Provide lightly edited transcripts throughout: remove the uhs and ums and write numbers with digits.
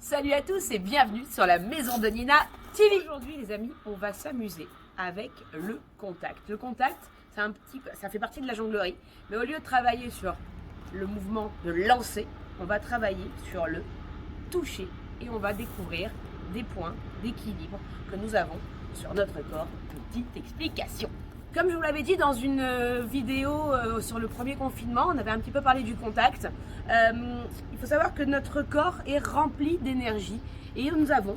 Salut à tous et bienvenue sur la maison de Nina TV. Aujourd'hui les amis, on va s'amuser avec le contact. Le contact, ça fait partie de la jonglerie, mais au lieu de travailler sur le mouvement de lancer, on va travailler sur le toucher et on va découvrir des points d'équilibre que nous avons sur notre corps. Petite explication. Comme je vous l'avais dit dans une vidéo sur le premier confinement, on avait un petit peu parlé du contact. Il faut savoir que notre corps est rempli d'énergie et nous avons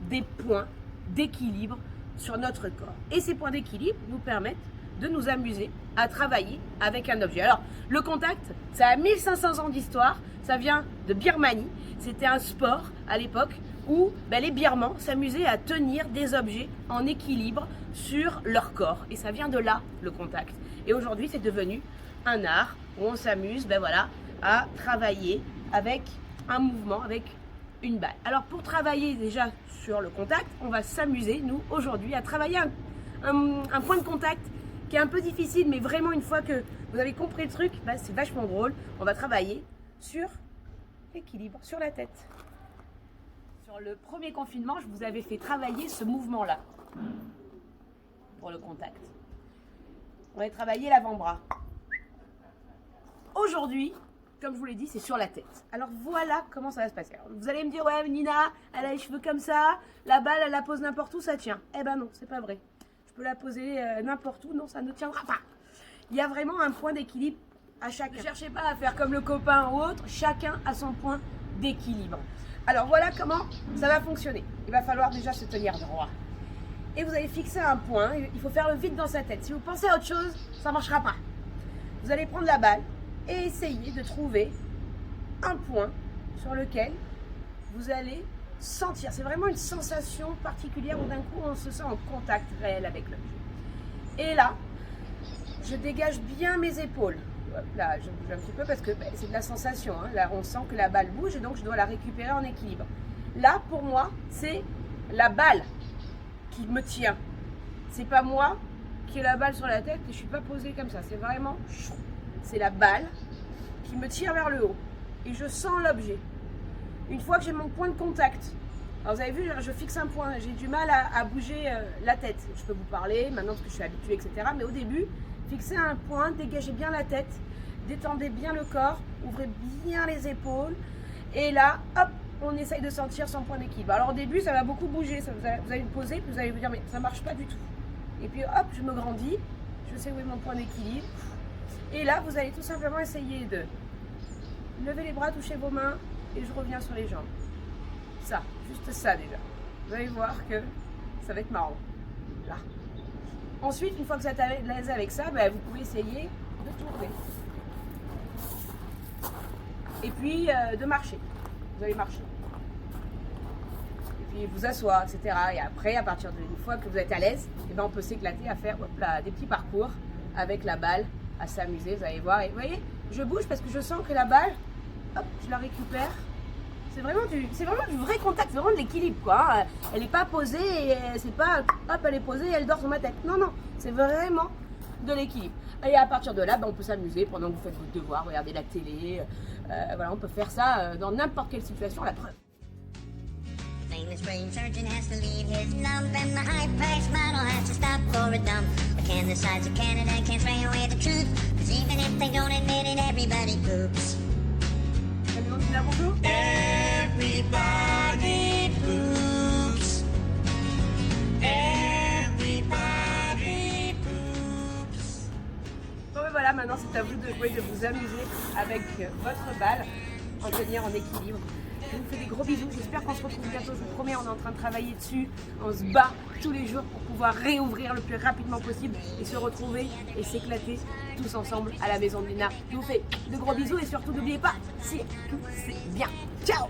des points d'équilibre sur notre corps. Et ces points d'équilibre nous permettent de nous amuser à travailler avec un objet. Alors, le contact, ça a 1500 ans d'histoire, ça vient de Birmanie. C'était un sport à l'époque où les Birmans s'amusaient à tenir des objets en équilibre sur leur corps. Et ça vient de là, le contact. Et aujourd'hui, c'est devenu un art où on s'amuse à travailler avec un mouvement, avec une balle. Alors, pour travailler déjà sur le contact, on va s'amuser, nous, aujourd'hui, à travailler un point de contact qui est un peu difficile, mais vraiment, une fois que vous avez compris le truc, c'est vachement drôle. On va travailler sur l'équilibre, sur la tête. Sur le premier confinement, je vous avais fait travailler ce mouvement-là pour le contact. On va travailler l'avant-bras. Aujourd'hui, comme je vous l'ai dit, c'est sur la tête. Alors voilà comment ça va se passer. Alors, vous allez me dire, ouais, Nina, elle a les cheveux comme ça, la balle, elle la pose n'importe où, ça tient. Eh ben non, c'est pas vrai. Je peux la poser n'importe où, non, ça ne tiendra pas. Il y a vraiment un point d'équilibre à chacun. Ne cherchez pas à faire comme le copain ou autre, chacun a son point d'équilibre. Alors voilà comment ça va fonctionner. Il va falloir déjà se tenir droit. Et vous allez fixer un point, il faut faire le vide dans sa tête. Si vous pensez à autre chose, ça ne marchera pas. Vous allez prendre la balle et essayer de trouver un point sur lequel vous allez sentir. C'est vraiment une sensation particulière où d'un coup on se sent en contact réel avec l'objet. Et là, je dégage bien mes épaules. Hop là, je bouge un petit peu parce que c'est de la sensation. Hein. Là, on sent que la balle bouge et donc je dois la récupérer en équilibre. Là, pour moi, c'est la balle qui me tient. C'est pas moi qui ai la balle sur la tête et je suis pas posée comme ça. C'est vraiment, c'est la balle qui me tire vers le haut et je sens l'objet. Une fois que j'ai mon point de contact, alors vous avez vu, je fixe un point. J'ai du mal à bouger la tête. Je peux vous parler maintenant parce que je suis habituée, etc. Mais au début, fixez un point, dégagez bien la tête, détendez bien le corps, ouvrez bien les épaules. Et là, hop, on essaye de sentir son point d'équilibre. Alors au début, ça va beaucoup bouger. Vous allez me poser, puis vous allez vous dire, mais ça ne marche pas du tout. Et puis hop, je me grandis, je sais où est mon point d'équilibre. Et là, vous allez tout simplement essayer de lever les bras, toucher vos mains, et je reviens sur les jambes. Ça, juste ça déjà. Vous allez voir que ça va être marrant. Là. Ensuite, une fois que vous êtes à l'aise avec ça, vous pouvez essayer de tourner. Et puis de marcher. Vous allez marcher. Et puis vous asseoir, etc. Et après, à partir d'une fois que vous êtes à l'aise, on peut s'éclater à faire des petits parcours avec la balle, à s'amuser. Vous allez voir. Et vous voyez, je bouge parce que je sens que la balle, hop, je la récupère. C'est vraiment du vrai contact, c'est vraiment de l'équilibre, quoi. Elle n'est pas posée, et c'est pas, hop, elle est posée et elle dort sur ma tête. Non, non, c'est vraiment de l'équilibre. Et à partir de là, on peut s'amuser pendant que vous faites vos devoirs, regarder la télé. On peut faire ça dans n'importe quelle situation, la preuve. Famous brain surgeon has to leave his lump and the high-priced model has to stop for a dump. But can the sides of Canada can't spray away the truth? Cause even if they don't admit it, everybody poops. Bonjour. Everybody poops. Everybody poops. Bon voilà, maintenant c'est à vous de jouer, de vous amuser avec votre balle, en tenir en équilibre. Je vous fais des gros bisous, j'espère qu'on se retrouve bientôt, je vous promets, on est en train de travailler dessus, on se bat tous les jours pour pouvoir réouvrir le plus rapidement possible et se retrouver et s'éclater tous ensemble à la maison de Nina. Je vous fais de gros bisous et surtout n'oubliez pas, c'est bien. Ciao!